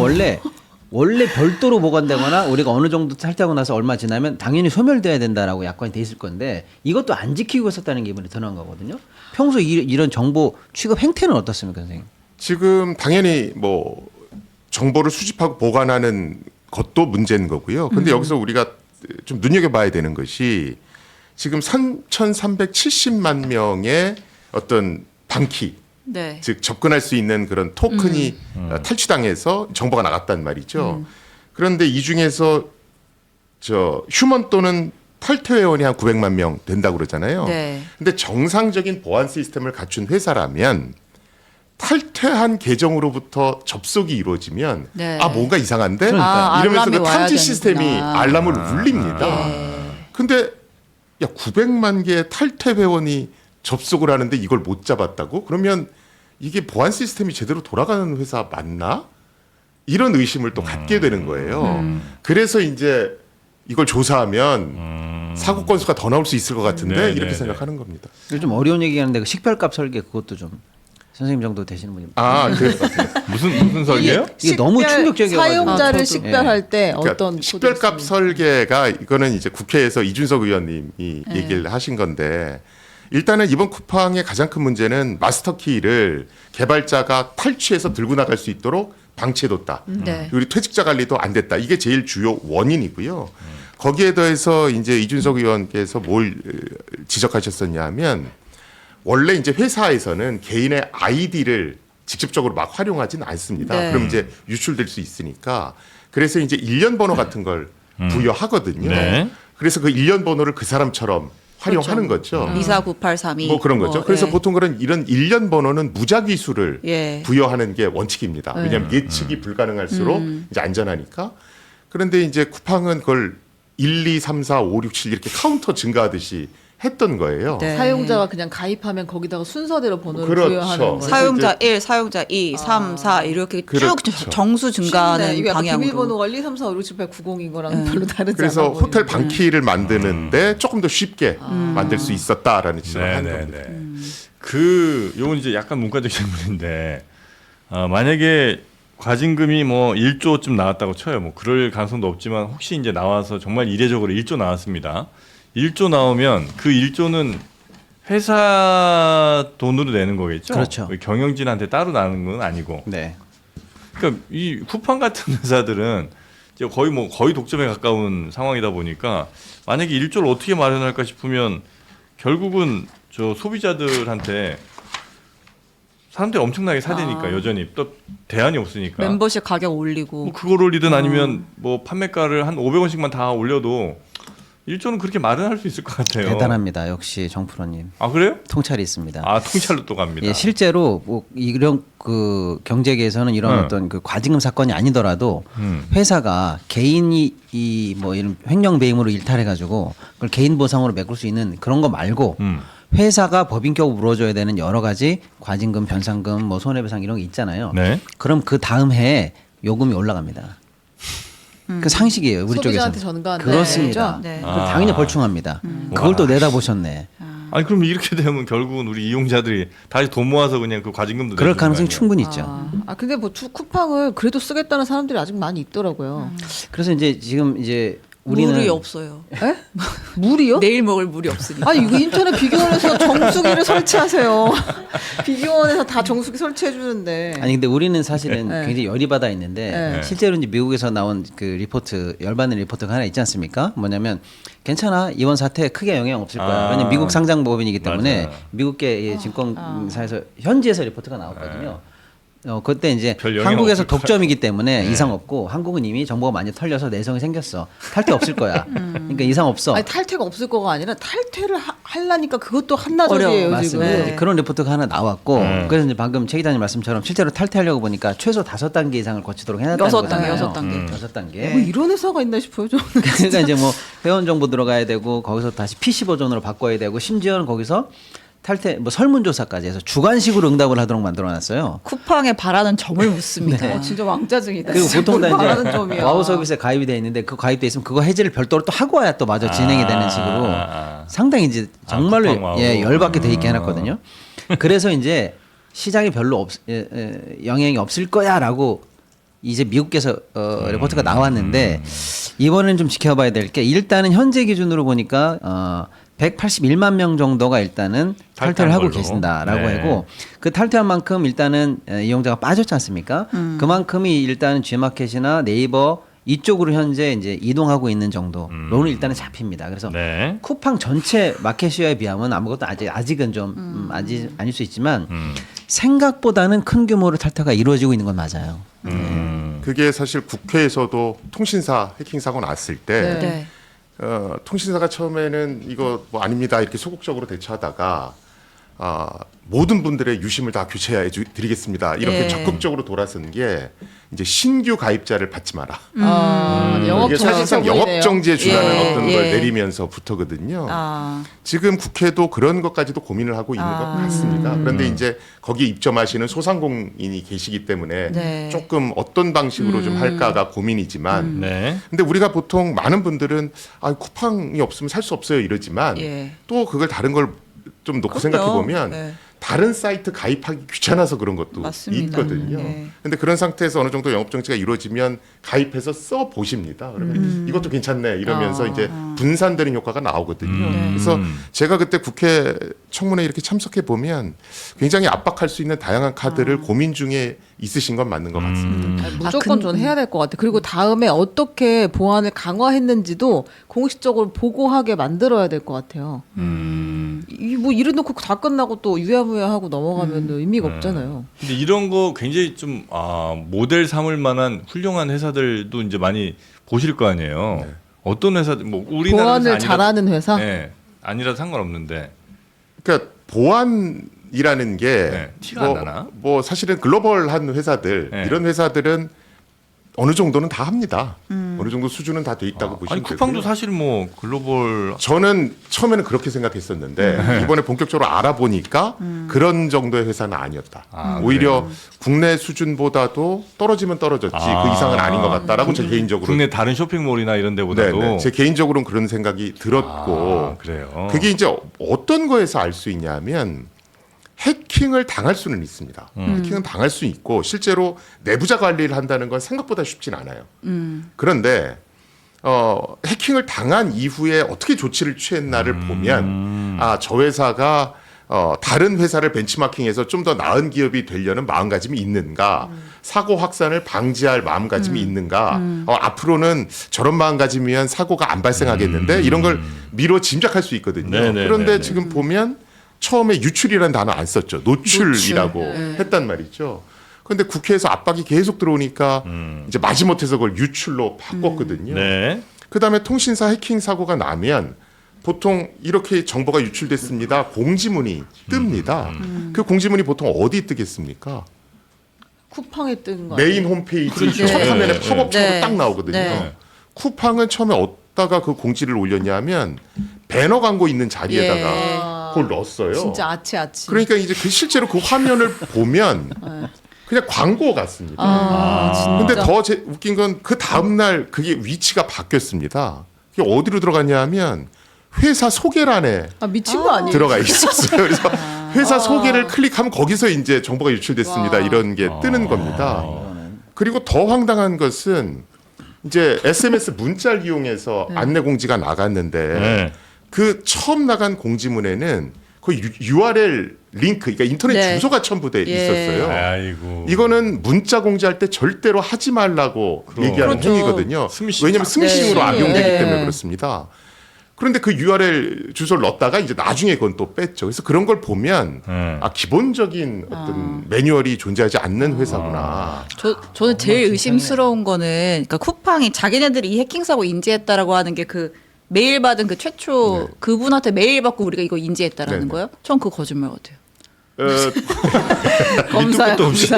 원래 별도로 보관되거나 우리가 어느 정도 탈퇴하고 나서 얼마 지나면 당연히 소멸돼야 된다라고 약관이 돼 있을 건데 이것도 안 지키고 있었다는 게 이번에 드러난 거거든요. 평소 이런 정보 취급 행태는 어떻습니까, 선생님? 지금 당연히 뭐 정보를 수집하고 보관하는 것도 문제인 거고요. 근데 여기서 우리가 좀 눈여겨봐야 되는 것이 지금 3,370만 명의 어떤 방키, 네. 즉 접근할 수 있는 그런 토큰이 탈취당해서 정보가 나갔단 말이죠. 그런데 이 중에서 저 휴먼 또는 탈퇴 회원이 한 900만 명 된다고 그러잖아요. 네. 근데 정상적인 보안 시스템을 갖춘 회사라면 탈퇴한 계정으로부터 접속이 이루어지면 네. 아 뭔가 이상한데 그러니까요. 이러면서 알람이 그 와야 탐지 시스템이 되는구나. 알람을 울립니다. 근데 야 900만 개의 탈퇴 회원이 접속을 하는데 이걸 못 잡았다고? 그러면 이게 보안 시스템이 제대로 돌아가는 회사 맞나? 이런 의심을 또 갖게 되는 거예요. 그래서 이제 이걸 조사하면 사고 건수가 더 나올 수 있을 것 같은데 네, 이렇게 네, 생각하는 겁니다. 좀 어려운 얘기하는데 그 식별값 설계 그것도 좀 선생님 정도 되시는 분이 아, 그럴 것 같아요. 무슨 설계요? 이게 너무 충격적이어가지고. 사용자를 저도. 식별할 때 그러니까 어떤 식별값 코드를 설계가 이거는 이제 국회에서 이준석 의원님이 얘기를 하신 건데 일단은 이번 쿠팡의 가장 큰 문제는 마스터 키를 개발자가 탈취해서 들고 나갈 수 있도록 방치해뒀다. 네. 그리고 퇴직자 관리도 안 됐다. 이게 제일 주요 원인이고요. 거기에 더해서 이제 이준석 의원께서 뭘 지적하셨었냐면 원래 이제 회사에서는 개인의 아이디를 직접적으로 막 활용하지는 않습니다. 네. 그럼 이제 유출될 수 있으니까 그래서 이제 일련 번호 같은 걸 부여하거든요. 네. 그래서 그 일련 번호를 그 사람처럼 활용하는 거죠. 리사 9832. 뭐 그런 거죠. 그래서 예. 보통 이런 일련 번호는 무작위수를 예. 부여하는 게 원칙입니다. 왜냐하면 예측이 불가능할수록 이제 안전하니까. 그런데 이제 쿠팡은 그걸 1, 2, 3, 4, 5, 6, 7 이렇게 카운터 증가하듯이 했던 거예요. 네. 사용자가 그냥 가입하면 거기다가 순서대로 번호를 그렇죠. 부여하는 거예요. 사용자 1, 사용자 2, 3, 4 이렇게 그렇죠. 쭉 정수 증가하는 쉬운데 이게 약간 방향으로. 비밀번호가 1, 2, 3, 4, 5, 6, 7, 8, 90인 거랑 별로 다르지 그래서 않아 호텔 보이는데. 방키를 만드는데 조금 더 쉽게 만들 수 있었다라는 지적을 한 겁니다. 요건 이제 약간 문과적 질문인데 만약에 과징금이 뭐 1조쯤 나왔다고 쳐요. 뭐 그럴 가능성도 없지만 혹시 이제 나와서 정말 이례적으로 1조 나왔습니다. 1조 나오면 그 1조는 회사 돈으로 내는 거겠죠? 그렇죠. 경영진한테 따로 나는 건 아니고. 네. 그러니까 이 쿠팡 같은 회사들은 이제 거의 독점에 가까운 상황이다 보니까 만약에 1조를 어떻게 마련할까 싶으면 결국은 저 소비자들한테 사람들이 엄청나게 사대니까 여전히 또 대안이 없으니까 멤버십 가격 올리고. 뭐 그걸 올리든 아니면 뭐 판매가를 한 500원씩만 다 올려도 1조는 그렇게 마련할 수 있을 것 같아요. 대단합니다. 역시 정프로님. 아 그래요? 통찰이 있습니다. 아 통찰로 또 갑니다. 예, 실제로 뭐 이런 그 경제계에서는 이런 어떤 그 과징금 사건이 아니더라도 회사가 개인이 이 뭐 이런 횡령 배임으로 일탈해 가지고 그걸 개인 보상으로 메꿀 수 있는 그런 거 말고 회사가 법인격으로 물어줘야 되는 여러 가지 과징금, 변상금, 뭐 손해배상 이런 게 있잖아요. 네. 그럼 그 다음 해에 요금이 올라갑니다. 그 상식이에요, 우리 쪽에서. 소비자한테 전가한다. 그렇습니다. 네. 그럼 당연히 벌충합니다. 그걸 또 내다 보셨네. 아니 그럼 이렇게 되면 결국은 우리 이용자들이 다시 돈 모아서 그냥 그 과징금도 그럴 내주는 가능성이 거 아니에요? 충분히 있죠. 근데 뭐 쿠팡을 그래도 쓰겠다는 사람들이 아직 많이 있더라고요. 그래서 이제 지금 이제 우리는 물이 없어요. 에? 물이요? 내일 먹을 물이 없으니까. 아니 이거 인터넷 비교원에서 정수기를 설치하세요. 비교원에서 다 정수기 설치해 주는데. 아니 근데 우리는 사실은 네. 굉장히 열이 받아 있는데 네. 실제로 이제 미국에서 나온 그 리포트 열받는 리포트가 하나 있지 않습니까? 뭐냐면 괜찮아 이번 사태 크게 영향 없을 거야. 왜냐면 미국 상장 법인이기 때문에 맞아요. 미국계 증권사에서 현지에서 리포트가 나왔거든요. 그때 이제 별 영향 한국에서 없을 거야. 독점이기 때문에 이상 없고 한국은 이미 정보가 많이 털려서 내성이 생겼어. 탈퇴 없을 거야. 그러니까 이상 없어. 아니 탈퇴가 없을 거가 아니라 탈퇴를 하려니까 그것도 한나절이에요 지금. 맞습니다. 네. 이제 그런 리포트가 하나 나왔고 그래서 이제 방금 최 기자님 말씀처럼 실제로 탈퇴하려고 보니까 최소 5단계 이상을 거치도록 해놨다는 여섯 거잖아요. 단계, 여섯 단계. 6단계. 뭐 이런 회사가 있나 싶어요 저는. 그러니까 이제 뭐 회원 정보 들어가야 되고 거기서 다시 PC 버전으로 바꿔야 되고 심지어는 거기서 탈퇴 뭐 설문조사까지 해서 주관식으로 응답을 하도록 만들어놨어요. 쿠팡에 바라는 점을 묻습니다. 진짜 왕짜증이다. 그리고 보통 다 바라는 이제 점이야. 와우 서비스에 가입이 돼 있는데 그 가입돼 있으면 그거 해지를 별도로 또 하고 와야 또 마저 진행이 되는 식으로 상당히 이제 정말로 쿠팡 와우. 열받게 돼 있게 해놨거든요. 그래서 이제 시장이 별로 영향이 없을 거야라고 이제 미국에서 리포트가 나왔는데 이번에는 좀 지켜봐야 될 게 일단은 현재 기준으로 보니까 181만 명 정도가 일단은 탈퇴를 하고 걸로. 계신다라고 네. 하고 그 탈퇴한 만큼 일단은 이용자가 빠졌지 않습니까? 그만큼이 일단은 G마켓이나 네이버 이쪽으로 현재 이제 이동하고 있는 정도로는 일단은 잡힙니다. 그래서 네. 쿠팡 전체 마켓시어에 비하면 아무것도 아직은 좀 아닐 수 있지만 생각보다는 큰 규모로 탈퇴가 이루어지고 있는 건 맞아요. 그게 사실 국회에서도 통신사 해킹 사고 났을 때 네. 통신사가 처음에는 이거 뭐 아닙니다 이렇게 소극적으로 대처하다가 모든 분들의 유심을 다 교체해 드리겠습니다 이렇게 예. 적극적으로 돌아선 게 이제 신규 가입자를 받지 마라. 영업 이게 사실상 정지네요. 영업 정지에 준하는 예, 어떤 걸 예. 내리면서부터거든요. 아, 지금 국회도 그런 것까지도 고민을 하고 있는 것 같습니다. 그런데 이제 거기에 입점하시는 소상공인이 계시기 때문에 네. 조금 어떤 방식으로 좀 할까가 고민이지만 네. 근데 우리가 보통 많은 분들은 쿠팡이 없으면 살 수 없어요 이러지만 예. 또 그걸 다른 걸 좀 놓고 생각해 보면 네. 다른 사이트 가입하기 귀찮아서 그런 것도 맞습니다. 있거든요. 네. 근데 그런 상태에서 어느 정도 영업 정지가 이루어지면 가입해서 써 보십니다. 그러면 이것도 괜찮네 이러면서 이제 분산되는 효과가 나오거든요. 그래서 제가 그때 국회 청문회 이렇게 참석해 보면 굉장히 압박할 수 있는 다양한 카드를 고민 중에 있으신 건 맞는 것 같습니다. 무조건 전 해야 될 것 같아. 그리고 다음에 어떻게 보안을 강화했는지도 공식적으로 보고하게 만들어야 될 것 같아요. 뭐 이래놓고 다 끝나고 또 유야무야하고 넘어가면 의미가 없잖아요. 근데 이런 거 굉장히 좀 모델 삼을 만한 훌륭한 회사들도 이제 많이 보실 거 아니에요. 어떤 회사들 뭐 우리나라 보안을 회사 잘하는 회사. 네, 아니라도 상관없는데. 그러니까 보안이라는 게 네, 티가 안 나나? 뭐 사실은 글로벌한 회사들 네. 이런 회사들은 어느 정도는 다 합니다. 어느 정도 수준은 다 돼 있다고 보시면 아니 쿠팡도 되고요. 사실 뭐 글로벌 저는 처음에는 그렇게 생각했었는데 이번에 본격적으로 알아보니까 그런 정도의 회사는 아니었다. 오히려 국내 수준보다도 떨어지면 떨어졌지 그 이상은 아닌 것 같다라고 제 개인적으로 국내 다른 쇼핑몰이나 이런 데보다도 네네. 제 개인적으로는 그런 생각이 들었고 그래요. 그게 이제 어떤 거에서 알 수 있냐면 해킹을 당할 수는 있습니다. 해킹은 당할 수 있고 실제로 내부자 관리를 한다는 건 생각보다 쉽진 않아요. 그런데 해킹을 당한 이후에 어떻게 조치를 취했나를 보면 저 회사가 다른 회사를 벤치마킹해서 좀 더 나은 기업이 되려는 마음가짐이 있는가, 사고 확산을 방지할 마음가짐이 있는가, 앞으로는 저런 마음가짐이면 사고가 안 발생하겠는데 이런 걸 미뤄 짐작할 수 있거든요. 네네네네. 그런데 지금 보면 처음에 유출이라는 단어 안 썼죠. 노출이라고 노출. 했단 말이죠. 그런데 국회에서 압박이 계속 들어오니까 이제 마지못해서 그걸 유출로 바꿨거든요. 네. 그다음에 통신사 해킹 사고가 나면 보통 이렇게 정보가 유출됐습니다. 공지문이 뜹니다. 그 공지문이 보통 어디 뜨겠습니까? 쿠팡에 뜬 거. 메인 홈페이지 그렇죠. 첫 네, 화면에 네, 팝업처럼 네. 딱 나오거든요. 네. 쿠팡은 처음에 어디다가 그 공지를 올렸냐면 배너 광고 있는 자리에다가 그걸 넣었어요. 진짜 아치. 그러니까 이제 그 실제로 그 화면을 보면 그냥 광고 같습니다. 진짜. 근데 더 웃긴 건 그 다음 날 그게 위치가 바뀌었습니다. 그게 어디로 들어갔냐면 회사 소개란에 미친 거 아니에요? 들어가 있었어요. 그래서 회사 소개를 클릭하면 거기서 이제 정보가 유출됐습니다. 이런 게 뜨는 겁니다. 그리고 더 황당한 것은 이제 SMS 문자를 이용해서 안내 공지가 나갔는데 네. 그 처음 나간 공지문에는 그 URL 링크, 그러니까 인터넷 네. 주소가 첨부돼 예. 있었어요. 아이고. 이거는 문자 공지할 때 절대로 하지 말라고 얘기하는 그렇죠. 행위거든요. 스미싱. 왜냐하면 스미싱으로 네. 악용되기 네. 때문에 그렇습니다. 그런데 그 URL 주소를 넣었다가 이제 나중에 그건 또 뺐죠. 그래서 그런 걸 보면 기본적인 어떤 매뉴얼이 존재하지 않는 회사구나. 저는 제일 의심스러운 거는 그러니까 쿠팡이 자기네들이 이 해킹 사고 인지했다라고 하는 게 그 메일 받은 그 최초 그분한테 메일 받고 우리가 이거 인지했다라는 네. 거예요? 전 그 거짓말 같아요. 검사야. 끝도 없이.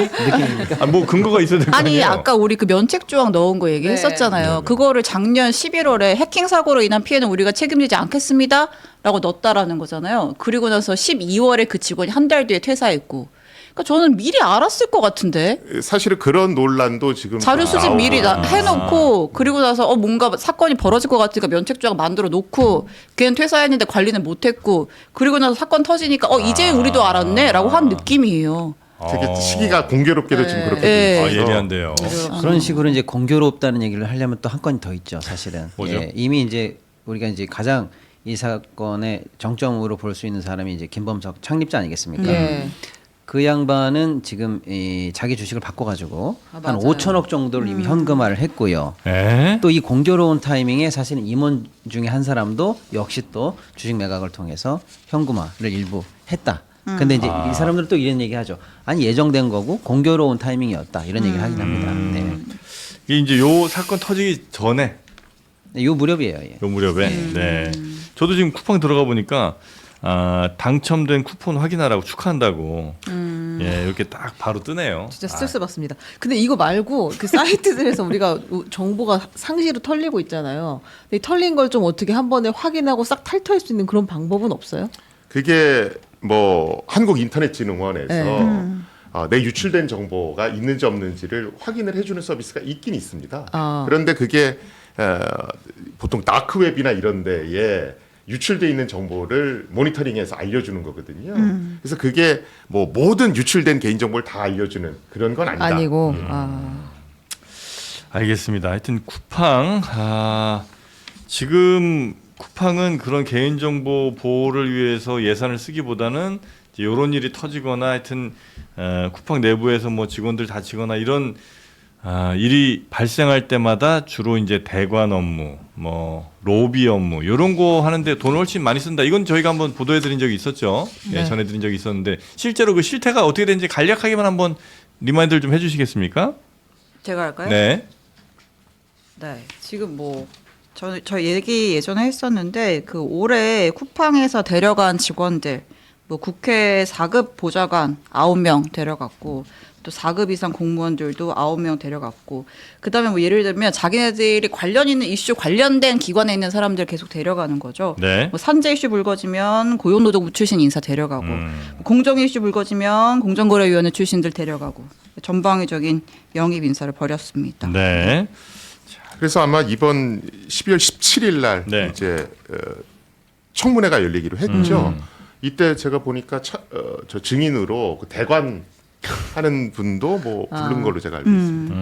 뭐 근거가 있어야 될 거 아니 아니에요. 아까 우리 그 면책 조항 넣은 거 얘기했었잖아요. 그거를 작년 11월에 해킹 사고로 인한 피해는 우리가 책임지지 않겠습니다라고 넣었다라는 거잖아요. 그리고 나서 12월에 그 직원이 한 달 뒤에 퇴사했고. 그러니까 저는 미리 알았을 것 같은데 사실은 그런 논란도 지금 자료 수집 나오고. 미리 해놓고 그리고 나서 뭔가 사건이 벌어질 것 같으니까 면책 조항 만들어 놓고 걔는 퇴사했는데 관리는 못했고 그리고 나서 사건 터지니까 이제 우리도 알았네라고 한 느낌이에요. 되게 시기가 공교롭게도 지금 그렇게 네. 돼 있어서 예리한데요. 그런 식으로 이제 공교롭다는 얘기를 하려면 또 한 건이 더 있죠, 사실은. 뭐죠? 이미 이제 우리가 이제 가장 이 사건의 정점으로 볼 수 있는 사람이 이제 김범석 창립자 아니겠습니까? 예. 그 양반은 지금 이 자기 주식을 바꿔가지고 한 맞아요. 5천억 정도를 이미 현금화를 했고요. 에? 또 이 공교로운 타이밍에 사실은 임원 중에 한 사람도 역시 또 주식 매각을 통해서 현금화를 일부 했다. 근데 이제 이 사람들은 또 이런 얘기하죠. 아니 예정된 거고 공교로운 타이밍이었다. 이런 얘기를 하긴 합니다. 네. 이게 이제 요 사건 터지기 전에 요 무렵이에요. 예. 요 무렵에. 네. 저도 지금 쿠팡 들어가 보니까 당첨된 쿠폰 확인하라고 축하한다고. 예, 이렇게 딱 바로 뜨네요. 진짜 스트레스 받습니다. 근데 이거 말고 그 사이트들에서 우리가 정보가 상시로 털리고 있잖아요. 근데 이 털린 걸 좀 어떻게 한 번에 확인하고 싹 탈퇴할 수 있는 그런 방법은 없어요? 그게 뭐 한국인터넷진흥원에서 네. 내 유출된 정보가 있는지 없는지를 확인을 해주는 서비스가 있긴 있습니다. 아. 그런데 그게 보통 다크웹이나 이런 데에 유출돼 있는 정보를 모니터링해서 알려주는 거거든요. 그래서 그게 뭐 모든 유출된 개인정보를 다 알려주는 그런 건 아니다. 아니고. 알겠습니다. 하여튼 쿠팡 지금 쿠팡은 그런 개인정보 보호를 위해서 예산을 쓰기보다는 이런 일이 터지거나 하여튼 쿠팡 내부에서 뭐 직원들 다치거나 이런 일이 발생할 때마다 주로 이제 대관 업무, 뭐 로비 업무 이런 거 하는데 돈을 훨씬 많이 쓴다. 이건 저희가 한번 보도해드린 적이 있었죠. 네. 예, 전해드린 적이 있었는데 실제로 그 실태가 어떻게 되는지 간략하게만 한번 리마인드를 좀 해주시겠습니까? 제가 할까요? 네. 네, 지금 뭐 저 얘기 예전에 했었는데 그 올해 쿠팡에서 데려간 직원들 뭐 국회 4급 보좌관 9명 데려갔고 또 4급 이상 공무원들도 9명 데려갔고 그다음에 뭐 예를 들면 자기네들이 관련 있는 이슈 관련된 기관에 있는 사람들 계속 데려가는 거죠. 네. 뭐 산재 이슈 불거지면 고용노동부 출신 인사 데려가고 공정 이슈 불거지면 공정거래위원회 출신들 데려가고 전방위적인 영입 인사를 벌였습니다. 네. 그래서 아마 이번 12월 17일 날 네. 이제 청문회가 열리기로 했죠. 이때 제가 보니까 저 증인으로 그 대관 하는 분도 뭐 부른 걸로 제가 알고 있습니다.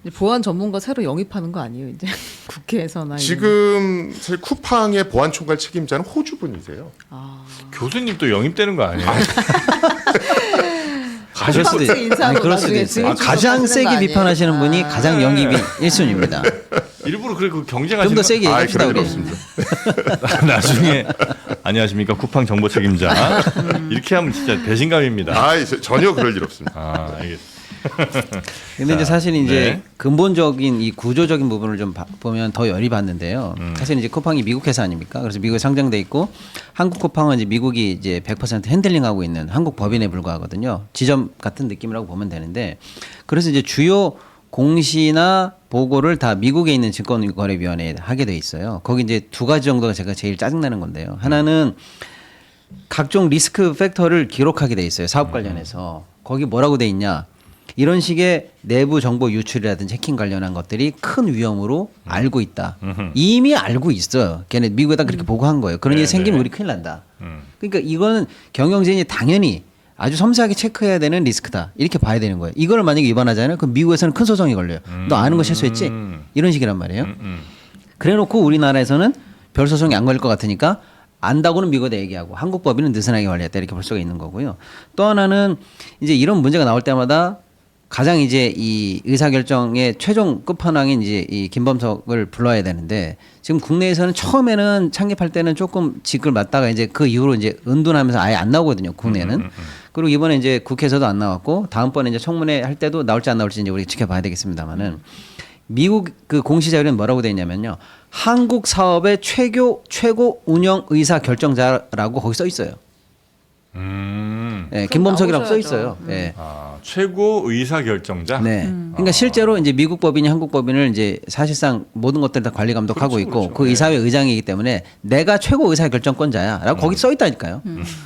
이제 보안 전문가 새로 영입하는 거 아니에요 이제 국회에서나 이런. 지금 사실 쿠팡의 보안 총괄 책임자는 호주 분이세요. 교수님 또 영입되는 거 아니에요? 그럴 수도 첫 인사로 그럴 수도 나중에 있어요. 증인 가장 출석하시는 거 세게 아니에요? 비판하시는 분이 가장 영입이 1순위입니다. 일부러 그렇게 좀 경쟁하시는 더 세게 아, 얘기합시다 그럴 일 우리. 없습니다. 나중에 안녕하십니까 쿠팡 정보 책임자 이렇게 하면 진짜 배신감입니다. 아, 전혀 그럴 일 없습니다. 아, 알겠습니다. 근데 이제 사실 이제 네. 근본적인 이 구조적인 부분을 좀 보면 더 열이 받는데요. 사실 이제 쿠팡이 미국 회사 아닙니까? 그래서 미국에 상장돼 있고 한국 쿠팡은 이제 미국이 이제 100% 핸들링하고 있는 한국 법인에 불과하거든요. 지점 같은 느낌이라고 보면 되는데 그래서 이제 주요 공시나 보고를 다 미국에 있는 증권거래위원회에 하게 돼 있어요. 거기 이제 두 가지 정도가 제가 제일 짜증나는 건데요. 하나는 각종 리스크 팩터를 기록하게 돼 있어요. 사업 관련해서. 거기 뭐라고 돼 있냐? 이런 식의 내부 정보 유출이라든지 해킹 관련한 것들이 큰 위험으로 알고 있다. 이미 알고 있어요. 걔네 미국에다 그렇게 보고한 거예요. 그런 일이 생기면 우리 큰일 난다. 그러니까 이거는 경영진이 당연히 아주 섬세하게 체크해야 되는 리스크다. 이렇게 봐야 되는 거예요. 이걸 만약에 위반하잖아요. 그럼 미국에서는 큰 소송이 걸려요. 너 아는 거 실수했지? 이런 식이란 말이에요. 그래 놓고 우리나라에서는 별 소송이 안 걸릴 것 같으니까 안다고는 미국에 얘기하고 한국 법인은 느슨하게 관리했다. 이렇게 볼 수가 있는 거고요. 또 하나는 이제 이런 문제가 나올 때마다 가장 이제 이 의사결정의 최종 끝판왕인 이제 이 김범석을 불러야 되는데 지금 국내에서는 처음에는 창립할 때는 조금 직을 맡다가 이제 그 이후로 이제 은둔하면서 아예 안 나오거든요. 국내는. 그리고 이번에 이제 국회에서도 안 나왔고 다음번에 이제 청문회 할 때도 나올지 안 나올지 이제 우리 지켜봐야 되겠습니다만은 미국 그 공시 자료는 뭐라고 돼 있냐면요. 한국 사업의 최고 운영 의사 결정자라고 거기 써 있어요. 네, 김범석이라고 써 있어요. 네. 아, 최고 의사 결정자. 네. 그러니까 실제로 이제 미국 법인이 한국 법인을 이제 사실상 모든 것들 다 관리 감독하고 그렇죠, 있고 그렇죠. 그 이사회 의장이기 때문에 내가 최고 의사 결정권자야라고 거기 써 있다니까요.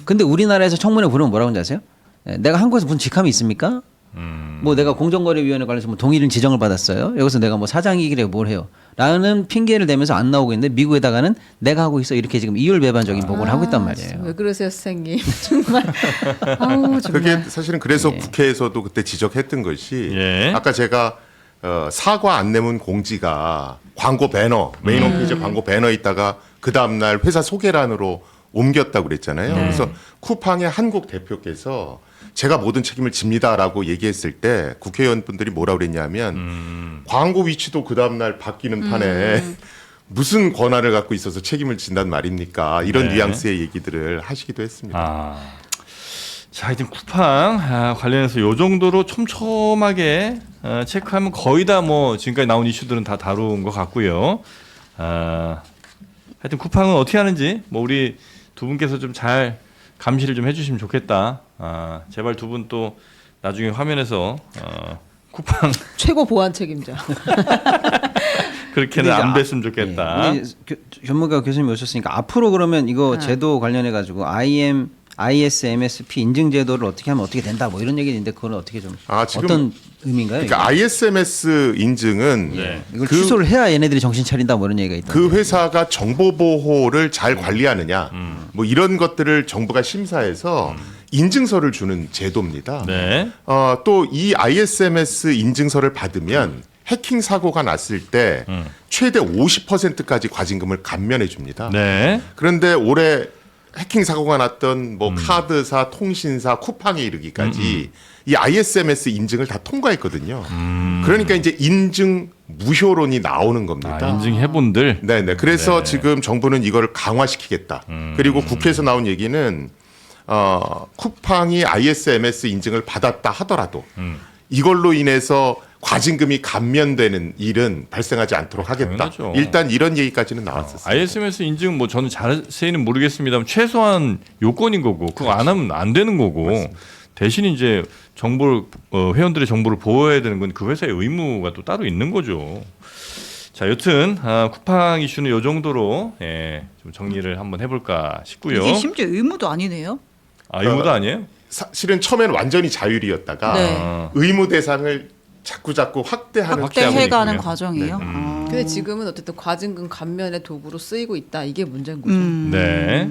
근데 우리나라에서 청문회 부르면 뭐라고 하는지 아세요? 네, 내가 한국에서 무슨 직함이 있습니까? 뭐 내가 공정거래위원회 관련해서 뭐 동일인 지정을 받았어요. 여기서 내가 뭐 사장이길래 뭘 해요? 라는 핑계를 대면서 안 나오고 있는데 미국에다가는 내가 하고 있어 이렇게 지금 이율배반적인 보고를 하고 있단 말이에요. 왜 그러세요, 선생님? 정말. 아우, 정말. 그게 사실은 그래서 국회에서도 그때 지적했던 것이 예. 아까 제가 사과 안내문 공지가 광고 배너 메인 홈페이지에 광고 배너 있다가 그 다음날 회사 소개란으로 옮겼다고 그랬잖아요. 그래서 쿠팡의 한국 대표께서 제가 모든 책임을 집니다라고 얘기했을 때 국회의원분들이 뭐라 그랬냐면 광고 위치도 그 다음날 바뀌는 판에 무슨 권한을 갖고 있어서 책임을 진단 말입니까? 이런 네. 뉘앙스의 얘기들을 하시기도 했습니다. 아. 자, 하여튼 쿠팡 관련해서 요 정도로 촘촘하게 체크하면 거의 다 뭐 지금까지 나온 이슈들은 다 다룬 것 같고요. 하여튼 쿠팡은 어떻게 하는지 뭐 우리 두 분께서 좀 잘 감시를 좀 해주시면 좋겠다. 제발 두 분 또 나중에 화면에서 쿠팡 최고 보안 책임자. 그렇게는 근데 이제 안 뵀으면 좋겠다. 우리 전문가 교수님 오셨으니까 앞으로 그러면 이거 제도 관련해 가지고 ISMSP 인증 제도를 어떻게 하면 어떻게 된다 뭐 이런 얘기인데 그건 어떻게 좀 지금 어떤 의미인가요? 그러니까 ISMS 인증은 네. 이걸 취소를 해야 얘네들이 정신 차린다 뭐 이런 얘기가 있던데. 그 회사가 정보 보호를 잘 관리하느냐 뭐 이런 것들을 정부가 심사해서 인증서를 주는 제도입니다. 네. 또 이 ISMS 인증서를 받으면 해킹 사고가 났을 때 최대 50%까지 과징금을 감면해 줍니다. 네. 그런데 올해 해킹 사고가 났던 뭐 카드사, 통신사, 쿠팡에 이르기까지 이 ISMS 인증을 다 통과했거든요. 그러니까 이제 인증 무효론이 나오는 겁니다. 인증해본들. 네네. 그래서 네. 지금 정부는 이걸 강화시키겠다. 그리고 국회에서 나온 얘기는 쿠팡이 ISMS 인증을 받았다 하더라도 이걸로 인해서 과징금이 감면되는 일은 발생하지 않도록 하겠다. 당연하죠. 일단 이런 얘기까지는 나왔었어요. ISMS 인증 뭐 저는 자세히는 모르겠습니다만 최소한 요건인 거고 그거 안 하면 안 되는 거고 대신 이제 정보를 회원들의 정보를 보호해야 되는 건 그 회사의 의무가 또 따로 있는 거죠. 자, 여튼 쿠팡 이슈는 요 정도로 좀 정리를 한번 해볼까 싶고요. 이게 심지어 의무도 아니네요. 의무도 아니에요? 사실은 처음에는 완전히 자율이었다가 네. 의무 대상을 자꾸 확대하는 확대해가는 있군요. 과정이에요. 네. 근데 지금은 어쨌든 과징금 감면의 도구로 쓰이고 있다. 이게 문제인 거죠. 네.